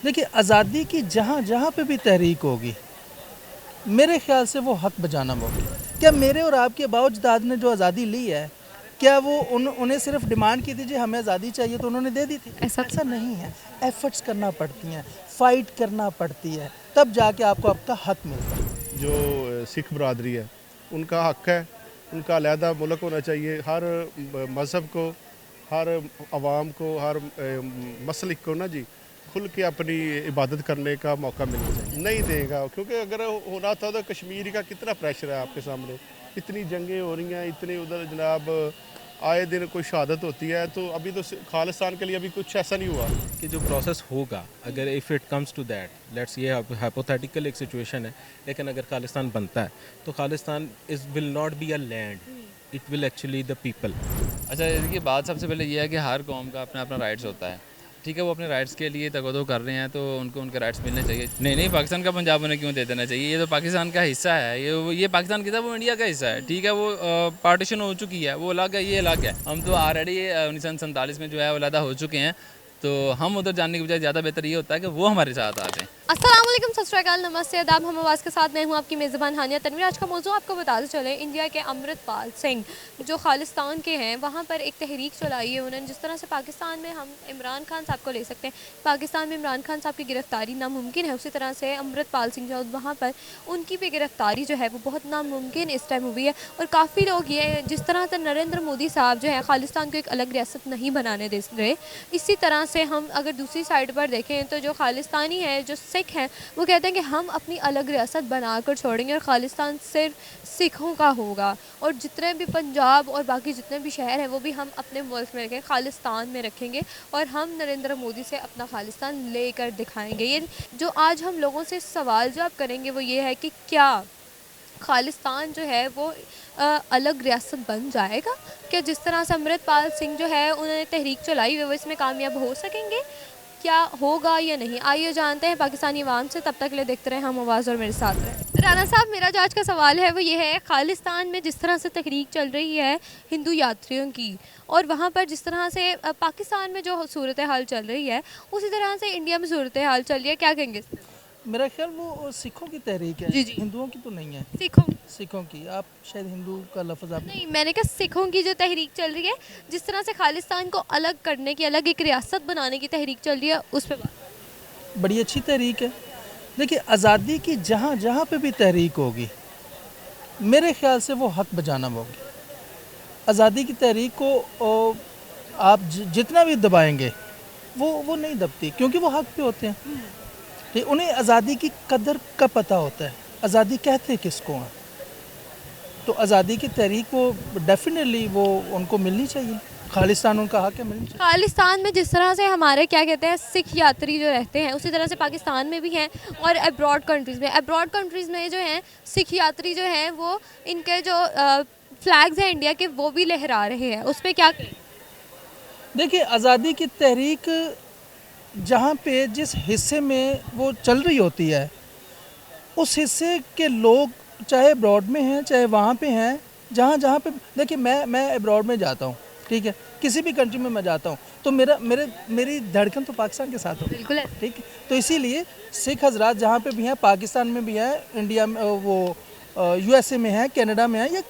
देखिए, आज़ादी की जहाँ जहाँ पे भी तहरीक होगी, मेरे ख्याल से वो हक बजाना होगी। क्या मेरे और आपके बाओजदाद ने जो आज़ादी ली है, क्या वो उन्हें सिर्फ डिमांड की थी जी हमें आज़ादी चाहिए तो उन्होंने दे दी थी? ऐसा नहीं है। एफर्ट्स करना पड़ती हैं, फ़ाइट करना पड़ती है, तब जाके आपको आपका हक मिलता है। जो सिख बरदरी है उनका हक है, उनका अलहदा मुल्क होना चाहिए। हर मज़हब को, हर आवाम को, हर मसलिक को ना जी खुल के अपनी इबादत करने का मौका मिलना चाहिए। नहीं देगा, क्योंकि अगर होना था तो कश्मीर का कितना प्रेशर है आपके सामने, इतनी जंगें हो रही हैं, इतने उधर जनाब आए दिन कोई शहादत होती है। तो अभी तो खालिस्तान के लिए अभी कुछ ऐसा नहीं हुआ कि जो प्रोसेस होगा, अगर if it comes to that, let's ये हाइपोथेटिकल एक सिचुएशन है, लेकिन अगर खालिस्तान बनता है तो Khalistan is will not be a land, it will actually the people. अच्छा, देखिए बात सबसे पहले ये है कि हर कौम का अपना अपना राइट्स होता है। ठीक है, वो अपने राइट्स के लिए तगदो कर रहे हैं तो उनको उनके राइट्स मिलने चाहिए। नहीं नहीं, पाकिस्तान का पंजाब उन्हें क्यों दे देना चाहिए? ये तो पाकिस्तान का हिस्सा है। ये पाकिस्तान की था, वो इंडिया का हिस्सा है। ठीक है, वो पार्टीशन हो चुकी है, वो अलग है, ये अलग है। हम तो ऑलरेडी 1947 में जो है वो अलग हो चुके हैं। तो हम उधर जाने की बजाय ज़्यादा बेहतर ये होता है कि वो हमारे साथ आ जाएँ। अस्सलाम वालेकुम, सत श्री अकाल, नमस्ते, आदाब। हम आवाज़ के साथ मैं हूँ आपकी मेज़बान हानिया तनवीर। आज का मौजूद आपको बताते चले, इंडिया के अमृतपाल सिंह जो खालिस्तान के हैं, वहाँ पर एक तहरीक चलाई है उन्होंने। जिस तरह से पाकिस्तान में हम इमरान खान साहब को ले सकते हैं, पाकिस्तान में इमरान खान साहब की गिरफ्तारी नामुमकिन है, उसी तरह से अमृतपाल सिंह जो वहाँ पर उनकी भी गिरफ्तारी जो है वो बहुत नामुमकिन इस टाइम हुई है। और काफ़ी लोग ये जिस तरह से नरेंद्र मोदी साहब जो है खालिस्तान को एक अलग रियासत नहीं बनाने दे रहे, इसी तरह से हम अगर दूसरी साइड पर देखें तो जो खालिस्तानी है, जो सिख हैं, वो कहते हैं कि हम अपनी अलग रियासत बनाकर छोड़ेंगे और खालिस्तान सिर्फ सिखों का होगा। और जितने भी पंजाब और बाकी जितने भी शहर हैं वो भी हम अपने मुल्क में रखेंगे, खालिस्तान में रखेंगे। और हम नरेंद्र मोदी से अपना खालिस्तान लेकर दिखाएंगे। ये जो आज हम लोगों से सवाल जवाब करेंगे वो ये है कि क्या खालिस्तान जो है वो अलग रियासत बन जाएगा? क्या जिस तरह से अमृतपाल सिंह जो है उन्होंने तहरीक चलाई हुई वो इसमें कामयाब हो सकेंगे? क्या होगा या नहीं, आइए जानते हैं पाकिस्तानी अवाम से। तब तक के लिए देखते रहे हम आवाज़ और मेरे साथ रहे। राना साहब, मेरा जो आज का सवाल है वो ये है, खालिस्तान में जिस तरह से तहरीक चल रही है हिंदू यात्रियों की, और वहाँ पर जिस तरह से पाकिस्तान में जो सूरत हाल चल रही है उसी तरह से इंडिया में सूरत हाल चल रही है, क्या कहेंगे? मेरा ख्याल वो सिखों की तहरीक है, जी जी, हिंदुओं की तो नहीं है। सिखों, सिखों की, आप शायद हिंदू का लफ्ज़ आप नहीं मैंने कहा सिखों की जो तहरीक चल रही है, जिस तरह से खालिस्तान को अलग करने की, अलग एक रियासत बनाने की तहरीक चल रही है, उस पर बड़ी अच्छी तहरीक है। देखिए, आज़ादी की जहाँ जहाँ पे भी तहरीक होगी, मेरे ख्याल से वो हक बजाना होगी। आज़ादी की तहरीक को आप जितना भी दबाएंगे वो नहीं दबती, क्योंकि वो हक पे होते हैं। ठीक, उन्हें आज़ादी की कदर का पता होता है, आज़ादी कहते किसको हैं। तो आज़ादी की तहरीक वो डेफिनेटली वो उनको मिलनी चाहिए, खालिस्तान उनका हक है, मिलनी चाहिए। खालिस्तान में जिस तरह से हमारे क्या कहते हैं सिख यात्री जो रहते हैं, उसी तरह से पाकिस्तान में भी हैं और अब्रॉड कंट्रीज़ में जो हैं सिख यात्री जो हैं वो इनके जो फ्लैग्स हैं इंडिया के वो भी लहरा रहे हैं, उस पर क्या कहें? देखिए, आज़ादी की तहरीक जहाँ पे जिस हिस्से में वो चल रही होती है, उस हिस्से के लोग चाहे अब्रॉड में हैं चाहे वहाँ पे हैं, जहाँ जहाँ पे देखिए, मैं अब्रॉड में जाता हूँ, ठीक है, किसी भी कंट्री में मैं जाता हूँ तो मेरी धड़कन तो पाकिस्तान के साथ होती है, बिल्कुल है। ठीक है। तो इसीलिए सिख हजरात जहाँ पे भी हैं, पाकिस्तान में भी हैं, इंडिया में वो यूएसए में है, कनाडा में है, या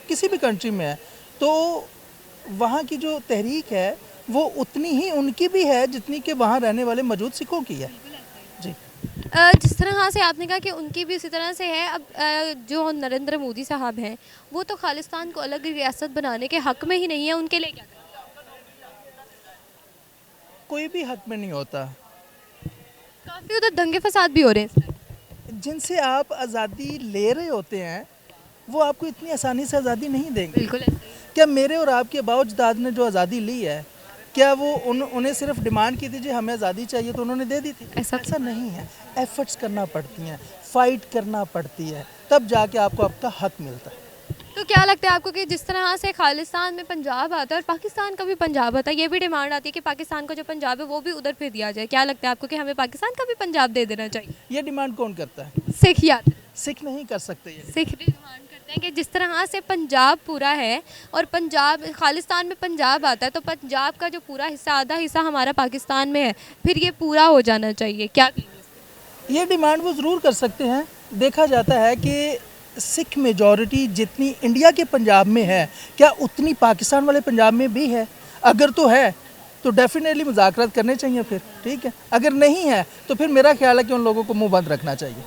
किसी भी कंट्री में है, तो वहाँ की जो तहरीक है वो उतनी ही उनकी भी है जितनी कि वहाँ रहने वाले मौजूद सिखों की है। जी, जिस तरह से आपने कहा कि उनकी भी इसी तरह से है, अब जो नरेंद्र मोदी साहब हैं वो तो खालिस्तान को अलग रियासत बनाने के हक में ही नहीं है, उनके लिए क्या करें? कोई भी हक में नहीं होता। काफ़ी उधर दंगे फसाद भी हो रहे हैं। जिनसे आप आज़ादी ले रहे होते हैं वो आपको इतनी आसानी से आज़ादी नहीं देंगे। बिल्कुल ऐसे ही। क्या मेरे और आपके बाओजदाद ने जो आज़ादी ली है, क्या वो उन्हें सिर्फ डिमांड की थी जी हमें आज़ादी चाहिए तो उन्होंने दे दी थी? ऐसा नहीं है। एफर्ट्स करना पड़ती हैं, फ़ाइट करना पड़ती है, तब जाके आपको आपका हक मिलता है। तो क्या लगता है आपको कि जिस तरह से खालिस्तान में पंजाब आता है और पाकिस्तान का भी पंजाब आता है, ये भी डिमांड आती है कि पाकिस्तान का जो पंजाब है वो भी उधर पे दिया जाए, क्या लगता है आपको कि हमें पाकिस्तान का भी पंजाब दे देना चाहिए? ये डिमांड कौन करता है? सिख यात्री, सिख नहीं कर सकते ये। सिख भी डिमांड करते हैं कि जिस तरह से पंजाब पूरा है और पंजाब खालिस्तान में पंजाब आता है, तो पंजाब का जो पूरा हिस्सा, आधा हिस्सा हमारा पाकिस्तान में है, फिर ये पूरा हो जाना चाहिए, क्या कहेंगे? ये डिमांड वो ज़रूर कर सकते हैं। देखा जाता है कि सिख मेजॉरिटी जितनी इंडिया के पंजाब में है, क्या उतनी पाकिस्तान वाले पंजाब में भी है? अगर तो है तो डेफिनेटली मुज़ाकरात करने चाहिए फिर, ठीक है। अगर नहीं है तो फिर मेरा ख्याल है कि उन लोगों को मुंह बंद रखना चाहिए।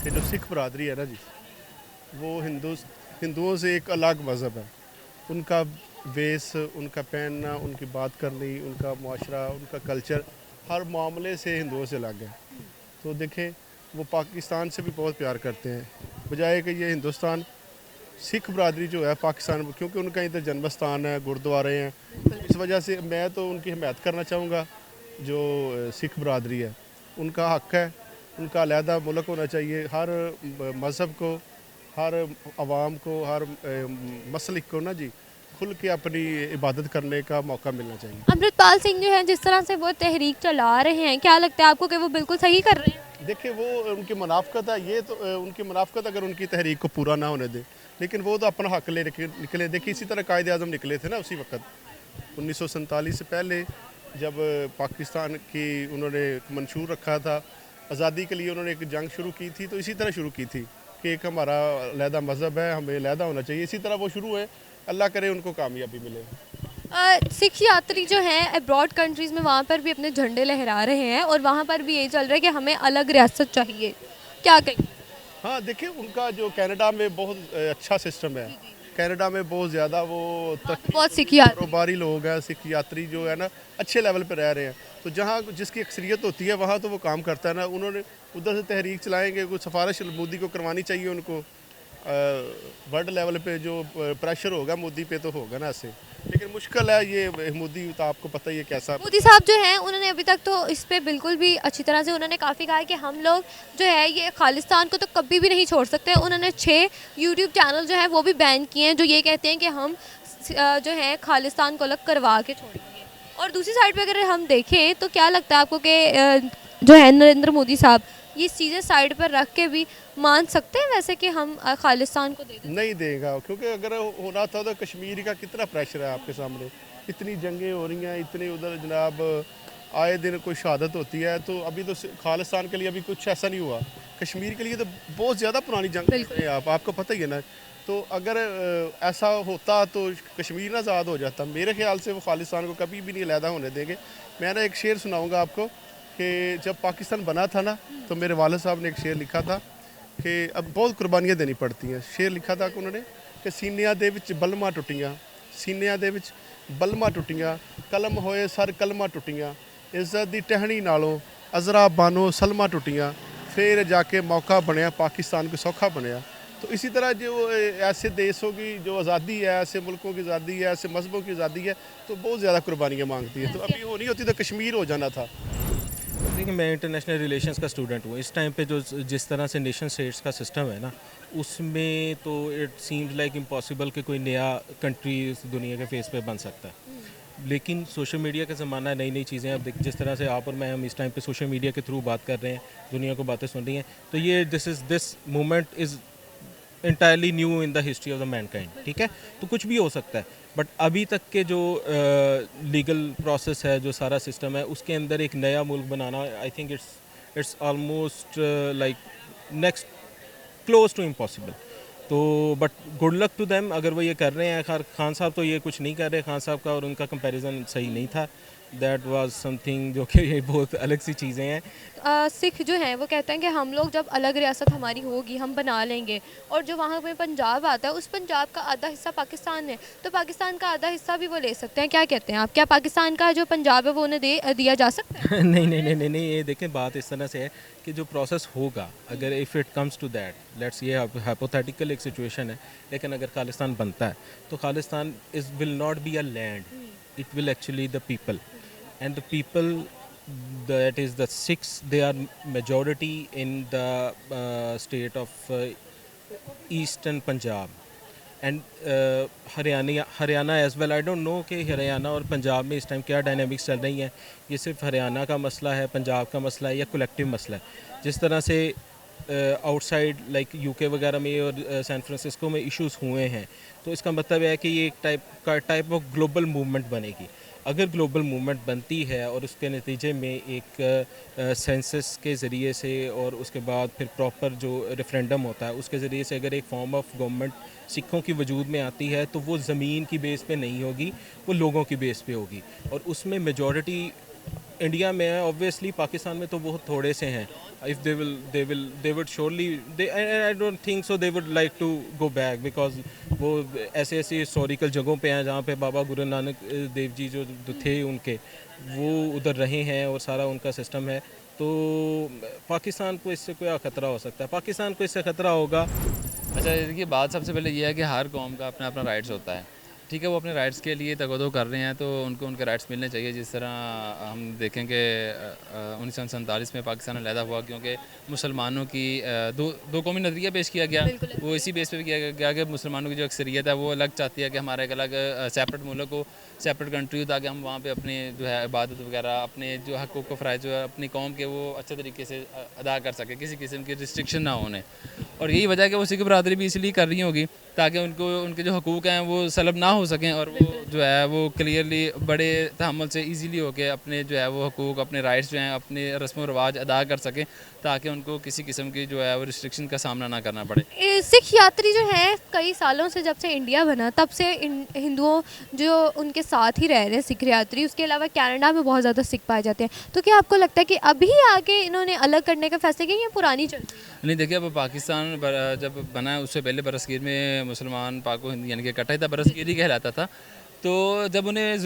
ये जो सिख बरादरी है ना जी, वो हिंदुओं से एक अलग मज़हब है। उनका वेस, उनका पहनना, उनकी बात करनी, उनका मुआशरा, उनका कल्चर हर मामले से हिंदुओं से अलग है। तो देखें, वो पाकिस्तान से भी बहुत प्यार करते हैं, बजाय कि ये हिंदुस्तान सिख बरादरी जो है पाकिस्तान में, क्योंकि उनका इधर जन्म स्थान है, गुरुद्वारे हैं, इस वजह से मैं तो उनकी हिमायत करना चाहूँगा। जो सिख बरादरी है, उनका हक़ है, उनका अलहदा मुल्क होना चाहिए। हर मज़हब को, हर आवाम को, हर मसलिक को ना जी खुल के अपनी इबादत करने का मौका मिलना चाहिए। अमृतपाल सिंह जो है, जिस तरह से वो तहरीक चला रहे हैं, क्या लगता है आपको कि वो बिल्कुल सही कर रहे हैं? देखिए, वो उनकी मुनाफ़क़त है, ये तो उनकी मुनाफ़क़त अगर उनकी तहरीक को पूरा ना होने दे, लेकिन वो तो अपना हक़ ले निकले। देखिए, इसी तरह कायदे आज़म निकले थे ना उसी वक्त 1947 से पहले, जब पाकिस्तान की उन्होंने मंशूर रखा था आज़ादी के लिए, उन्होंने एक जंग शुरू की थी, तो इसी तरह शुरू की थी कि एक हमारा अलहदा मज़हब है, हमें अलहदा होना चाहिए। इसी तरह वो शुरू है, अल्लाह करे उनको कामयाबी मिले। सिख यात्री जो हैं अब्रॉड कंट्रीज़ में, वहाँ पर भी अपने झंडे लहरा रहे हैं और वहाँ पर भी यही चल रहा है कि हमें अलग रियासत चाहिए, क्या कहेंगे? हाँ, देखिए, उनका जो कनाडा में बहुत अच्छा सिस्टम है। कनाडा में बहुत ज़्यादा वो बहुत सिख यात्री, कारोबारी लोग हैं, सिख यात्री जो है ना, अच्छे लेवल पर रह रहे हैं। तो जहाँ जिसकी अक्सरियत होती है वहाँ तो वो काम करता है ना। उन्होंने उधर से तहरीक चलाएंगे, कुछ सिफारिश मोदी को करवानी चाहिए उनको। वर्ल्ड लेवल पे जो प्रेशर होगा मोदी पे तो होगा ना ऐसे, लेकिन मुश्किल है ये मोदी, तो आपको पता ही है कैसा। मोदी साहब जो हैं, उन्होंने अभी तक तो इस पे बिल्कुल भी अच्छी तरह से, उन्होंने काफ़ी कहा है कि हम लोग जो है ये खालिस्तान को तो कभी भी नहीं छोड़ सकते। उन्होंने 6 यूट्यूब चैनल जो है वो भी बैन किए हैं, जो ये कहते हैं कि हम जो है खालिस्तान को अलग करवा के छोड़ेंगे। और दूसरी साइड पे अगर हम देखें तो क्या लगता है आपको कि जो है नरेंद्र मोदी साहब ये चीज़ें साइड पर रख के भी मान सकते हैं वैसे कि हम खालिस्तान को दे दें? नहीं देगा, क्योंकि अगर होना था तो कश्मीर का कितना प्रेशर है आपके सामने, इतनी जंगें हो रही हैं, इतने उधर जनाब आए दिन कोई शहादत होती है। तो अभी तो खालिस्तान के लिए अभी कुछ ऐसा नहीं हुआ, कश्मीर के लिए तो बहुत ज़्यादा पुरानी जंग है, आपको पता ही है ना। तो अगर ऐसा होता तो कश्मीर आज़ाद हो जाता। मेरे ख्याल से वो खालिस्तान को कभी भी नहीं अलहदा होने देंगे। मैं ना एक शेर सुनाऊँगा आपको कि जब पाकिस्तान बना था ना, तो मेरे वालिद साहब ने एक शेर लिखा था कि अब बहुत कुर्बानियाँ देनी पड़ती हैं। शेर लिखा था कि उन्होंने कि सीनिया दे विच बलमा टुटियाँ, सीनिया दे विच बलमा टुटियाँ, कलम होए सर कलमा टुटियाँ, इज्जत दी टहनी नालों अजरा बानो सलमा टुटियाँ, फिर जाके मौका बनया पाकिस्तान को सौखा बनया। तो इसी तरह जो ऐसे देशों की जो आज़ादी है, ऐसे मुल्कों की आज़ादी है, ऐसे मजहबों की आज़ादी है, तो बहुत ज़्यादा कुर्बानियाँ मांगती है। तो अभी होनी होती तो कश्मीर हो जाना था। देखिए, मैं इंटरनेशनल रिलेशंस का स्टूडेंट हूँ। इस टाइम पे जो जिस तरह से नेशन स्टेट्स का सिस्टम है ना, उसमें तो इट सीम्स लाइक इम्पॉसिबल कि कोई नया कंट्री इस दुनिया के फेस पे बन सकता है। लेकिन सोशल मीडिया का ज़माना है, नई नई चीज़ें अब जिस तरह से आप और मैं हम इस टाइम पे सोशल मीडिया के थ्रू बात कर रहे हैं, दुनिया को बातें सुन रही हैं, तो ये this moment is entirely new in the history of the Mankind, ठीक है। तो कुछ भी हो सकता है, बट अभी तक के जो लीगल प्रोसेस है, जो सारा सिस्टम है, उसके अंदर एक नया मुल्क बनाना, I think it's almost like next close to impossible. तो but good luck to them अगर वो ये कर रहे हैं। खान साहब तो ये कुछ नहीं कर रहे, खान साहब का और उनका कंपैरिजन सही नहीं था। दैट वाज समथिंग जो कि ये बहुत अलग सी चीज़ें हैं। सिख जो हैं वो कहते हैं कि हम लोग जब अलग रियासत हमारी होगी हम बना लेंगे, और जो वहाँ पे पंजाब आता है, उस पंजाब का आधा हिस्सा पाकिस्तान है, तो पाकिस्तान का आधा हिस्सा भी वो ले सकते हैं। क्या कहते हैं आप, क्या पाकिस्तान का जो पंजाब है वो उन्हें दिया जा सकता है? नहीं नहीं नहीं नहीं नहीं, ये देखें, बात इस तरह से है कि जो प्रोसेस होगा, अगर if it comes to that, let's ये हाइपोथेटिकल एक सिचुएशन है, लेकिन अगर खालिस्तान बनता है तो Khalistan is will not be a land, it will actually the people, and the people, that is the Sikhs, they are majority in the state of eastern Punjab and Haryana as well. I don't know कि हरियाणा और पंजाब में इस time क्या dynamics चल रही हैं, ये सिर्फ हरियाणा का मसला है, पंजाब का मसला है, या कलेक्टिव मसला है। जिस तरह से आउटसाइड लाइक यूके वगैरह में और सैन फ्रांसिस्को में इश्यूज हुए हैं, तो इसका मतलब है कि ये एक टाइप ऑफ ग्लोबल मूवमेंट बनेगी। अगर ग्लोबल मूवमेंट बनती है और उसके नतीजे में एक सेंसस के ज़रिए से और उसके बाद फिर प्रॉपर जो रेफरेंडम होता है उसके ज़रिए से अगर एक फॉर्म ऑफ गवर्नमेंट सिखों की वजूद में आती है, तो वो ज़मीन की बेस पे नहीं होगी, वो लोगों की बेस पे होगी। और उसमें मेजॉरिटी इंडिया में है, ऑब्वियसली पाकिस्तान में तो बहुत थोड़े से हैं। If they would surely they I don't think so they would like to go back, because वो ऐसे ऐसी हिस्टोरिकल जगहों पे हैं जहाँ पे बाबा गुरु नानक देव जी जो थे उनके, वो उधर रहे हैं और सारा उनका सिस्टम है। तो पाकिस्तान को इससे कोई ख़तरा हो सकता है, पाकिस्तान को इससे ख़तरा होगा। अच्छा, देखिए बात सबसे पहले ये है कि हर कौम का अपना अपना राइट्स होता है, ठीक है। वो अपने राइट्स के लिए तगदो कर रहे हैं तो उनको उनके राइट्स मिलने चाहिए। जिस तरह हम देखें कि 1947 में पाकिस्तान अलहदा हुआ क्योंकि मुसलमानों की दो कौमी नज़रिया पेश किया गया। वो इसी बेस पे किया गया कि मुसलमानों की जो अक्सरियत है वो अलग चाहती है कि हमारा एक अलग सेपरेट मुल्क हो, सेपरेट कंट्री हो, ताकि हम वहाँ पे अपने जो है इबादत वगैरह, अपने जो हक़ूक़ व फ़राइज़ जो है अपनी कौम के, वो अच्छे तरीके से अदा कर सके, किसी किस्म की रिस्ट्रिक्शन ना होने। और यही वजह है कि वो सिख बरदरी भी इसलिए कर रही होगी ताकि उनको उनके जो हकूक़ हैं वो सलब ना हो सकें और वो जो है वो क्लियरली बड़े तहम्मुल से इजीली होके अपने जो है वो हकूक़, अपने राइट्स जो हैं, अपने रस्म व रवाज अदा कर सकें, ताकि उनको किसी किस्म की जो है वो रिस्ट्रिक्शन का सामना ना करना पड़े। सिख यात्री जो हैं कई सालों से, जब से इंडिया बना तब से हिंदुओं जो उनके साथ ही रह रहे हैं सिख यात्री, उसके अलावा कनाडा में बहुत ज़्यादा सिख पाए जाते हैं। तो क्या आपको लगता है कि अभी आके इन्होंने अलग करने का फैसला किया या पुरानी चल रही है? नहीं, देखिए अब पाकिस्तान जब बना है उससे पहले बरसगीर में मुसलमान पाक व हिंद यानी कि इकट्ठा ही था, बरसगीर ही कहलाता था। तो जब हमें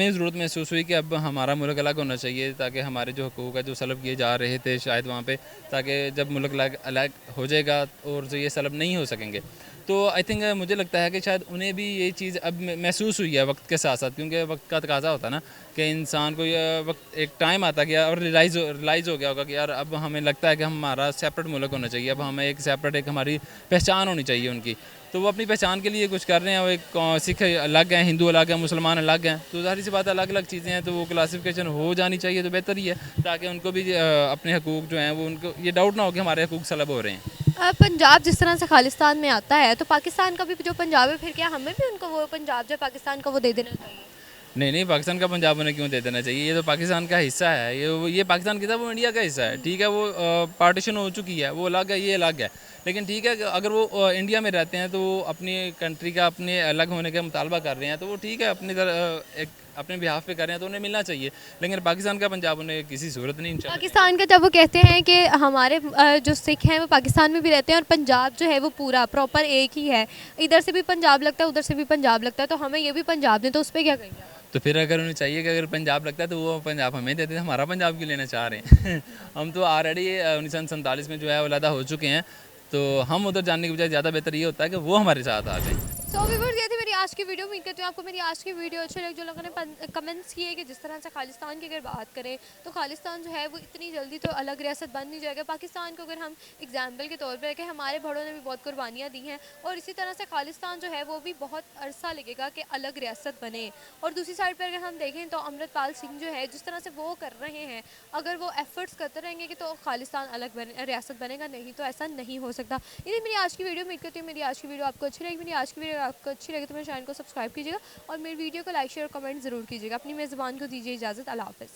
ज़रूरत महसूस हुई कि अब हमारा मुल्क अलग होना चाहिए, ताकि हमारे जो हकूक़ है जो सलब किए जा रहे थे शायद वहाँ पे, ताकि जब मुल्क अलग हो जाएगा और जो ये सलब नहीं हो सकेंगे, तो आई थिंक मुझे लगता है कि शायद उन्हें भी ये चीज़ अब महसूस हुई है वक्त के साथ साथ, क्योंकि वक्त का तकाजा होता है ना कि इंसान को ये वक्त एक टाइम आता गया और रियलाइज़ हो गया होगा कि यार अब हमें लगता है कि हमारा सेपरेट मुल्क होना चाहिए, अब हमें एक सेपरेट एक हमारी पहचान होनी चाहिए उनकी। तो वो अपनी पहचान के लिए कुछ कर रहे हैं। वो एक सिख अलग हैं, हिंदू अलग हैं, मुसलमान अलग हैं, तो ज़ाहिर सी बात है अलग अलग चीज़ें हैं, तो वो क्लासिफिकेशन हो जानी चाहिए तो बेहतर ही है, ताकि उनको भी अपने हकूक़ जो हैं वो उनको ये डाउट ना हो कि हमारे हकूक़ सलब हो रहे हैं। पंजाब जिस तरह से खालिस्तान में आता है, तो पाकिस्तान का भी जो पंजाब है, फिर क्या हमें भी उनको वो पंजाब जो पाकिस्तान का वो दे देना चाहिए? नहीं, पाकिस्तान का पंजाब उन्हें क्यों दे देना चाहिए? ये तो पाकिस्तान का हिस्सा है, ये पाकिस्तान की था, वो इंडिया का हिस्सा है, ठीक है। वो पार्टीशन हो चुकी है, वो अलग है, ये अलग है। लेकिन ठीक है, अगर वो इंडिया में रहते हैं तो वो अपनी कंट्री का अपने अलग होने का मुतालबा कर रहे हैं, तो वो ठीक है, अपने बिहाफ पे कर रहे हैं तो उन्हें मिलना चाहिए। लेकिन पाकिस्तान का पंजाब उन्हें किसी सूरत नहीं चाहिए। पाकिस्तान का जब वो कहते हैं कि हमारे जो सिख हैं वो पाकिस्तान में भी रहते हैं और पंजाब जो है वो पूरा प्रॉपर एक ही है, इधर से भी पंजाब लगता है, उधर से भी पंजाब लगता है, तो हमें ये भी पंजाब दें, तो उस पर क्या कहेंगे? तो फिर अगर उन्हें चाहिए कि अगर पंजाब लगता है तो वो पंजाब हमें देते, हमारा पंजाब क्यों लेना चाह रहे हैं? हम तो ऑलरेडी 1947 में जो है वो अलहदा हो चुके हैं, तो हम उधर जाने की बजाय ज़्यादा बेहतर ये होता है कि वो हमारे साथ आ जाएँ। सो व्यूअर्स, ये थी मेरी आज की वीडियो। उम्मीद करती हूँ आपको मेरी आज की वीडियो अच्छी लगी। जो लोगों ने कमेंट्स किए कि जिस तरह से खालिस्तान की अगर बात करें तो खालिस्तान जो है वो इतनी जल्दी तो अलग रियासत बन नहीं जाएगा। पाकिस्तान को अगर हम एग्जाम्पल के तौर पर कि हमारे बड़ों ने भी बहुत कुर्बानियाँ दी हैं और इसी तरह से खालिस्तान जो है वो भी बहुत अरसा लगेगा कि अलग रियासत बने। और दूसरी साइड पर अगर हम देखें तो अमृतपाल सिंह जो है जिस तरह से वो कर रहे हैं, अगर वो एफर्ट्स करते रहेंगे कि तो खालिस्तान अलग रियासत बनेगा, नहीं तो ऐसा नहीं हो सकता। ये मेरी आज की वीडियो। उम्मीद करती हूँ मेरी आज की वीडियो आपको अच्छी लगी। मेरी आज की वीडियो आपको अच्छी लगी तो मेरे चैनल को सब्सक्राइब कीजिएगा और मेरी वीडियो को लाइक शेयर और कमेंट ज़रूर कीजिएगा। अपनी मेज़बान को दीजिए इजाज़त। अल्लाह हाफ़िज़।